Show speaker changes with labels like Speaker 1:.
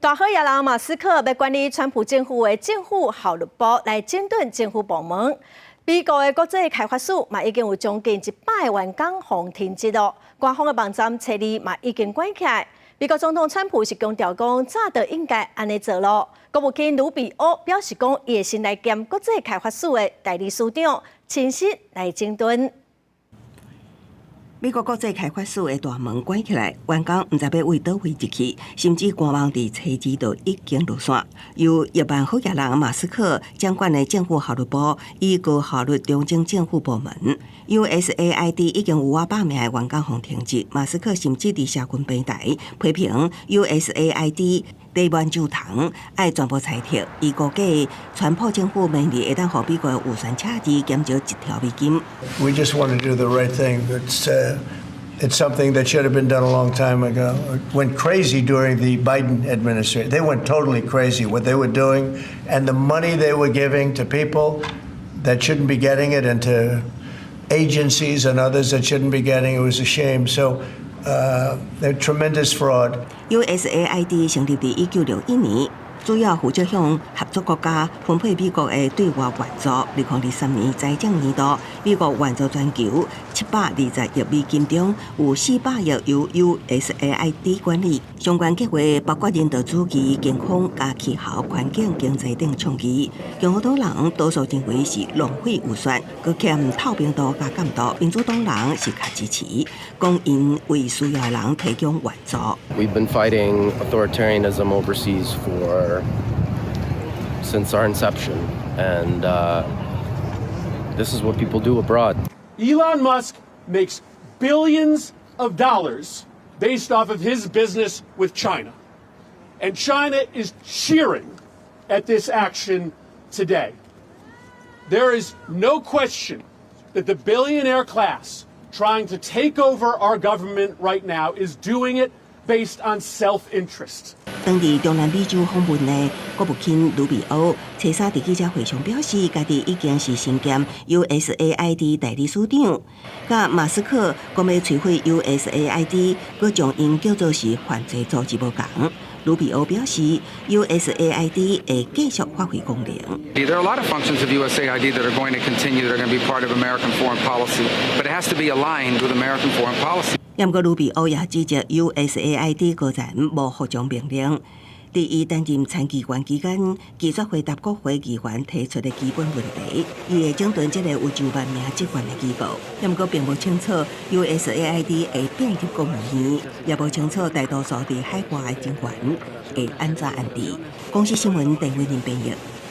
Speaker 1: 大好野人马斯克要管理川普政府的政府效率部来整顿政府部门。美国的国际开发署嘛已经有将近100万港航停职咯，官方的网站册里嘛已经关起来。美国总统川普是强调讲，早就应该安尼做咯。国务卿卢比奥表示讲，伊会先来兼国际开发署的代理署长，亲自来整顿。
Speaker 2: 美国国际开发署的大门关起来，员工唔知要为倒位入去，甚至观望伫车子都已经落线。由亿万好野人马斯克掌管的政府效率部以高效率中正政府部门 USAID 已经有500名的员工互停职。马斯克甚至伫社群平台批评 USAID。地万就堂爱全部裁撤，伊估计川普政府明年会当互美国预算赤字减少1条美金。
Speaker 3: We just want to do the right thing. It's something that should have been done a long time ago. It went crazy during the Biden administration. They went totally crazy what they were doing and the money they were giving to people that shouldn't be getting it and to agencies and others that shouldn't be getting it. It was a shame. So they're tremendous fraud.
Speaker 2: USAID 成立伫1961年，主要负责向合作国家分配美国的对外援助。2023年财政年度，美国援助全球720亿美金中，有400亿由 USAID 管理。相关计划包括人道主义、健康、加气候、环境、经济等倡议。共和党人多数认为是浪费预算，佮欠透明度加监督。民主党人是较支持，讲因为需要的人提供援助。
Speaker 4: We've been fighting authoritarianism overseas since our inception, and this is what people do abroad.
Speaker 5: Elon Musk makes billions of dollars based off of his business with China, and China is cheering at this action today. There is no question that the billionaire class trying to take over our government right now is doing it based on self-interest.
Speaker 2: 当地中南美洲访问的国务卿卢比奥，初三伫记者会上表示，家己已经是身兼 USAID 代理署长。甲马斯克讲要摧毁 USAID， 佮将因叫做是犯罪组织无共。卢比奥表示 ，USAID 会继续发挥功能。
Speaker 6: There are a lot of functions of USAID that are going to continue, that are going to be part of American foreign policy, but it has to be aligned with American foreign policy.
Speaker 2: 不过卢比奥也指责 USAID 个人无服从命令。伫伊担任参议员期间，拒绝回答国会议员提出的基本问题。伊会整顿这个有10万名职员的机构，不过并不清楚 USAID 会变入公务员，也无清楚大多数伫海外的职员会安怎安置。公司新闻陈伟林编译。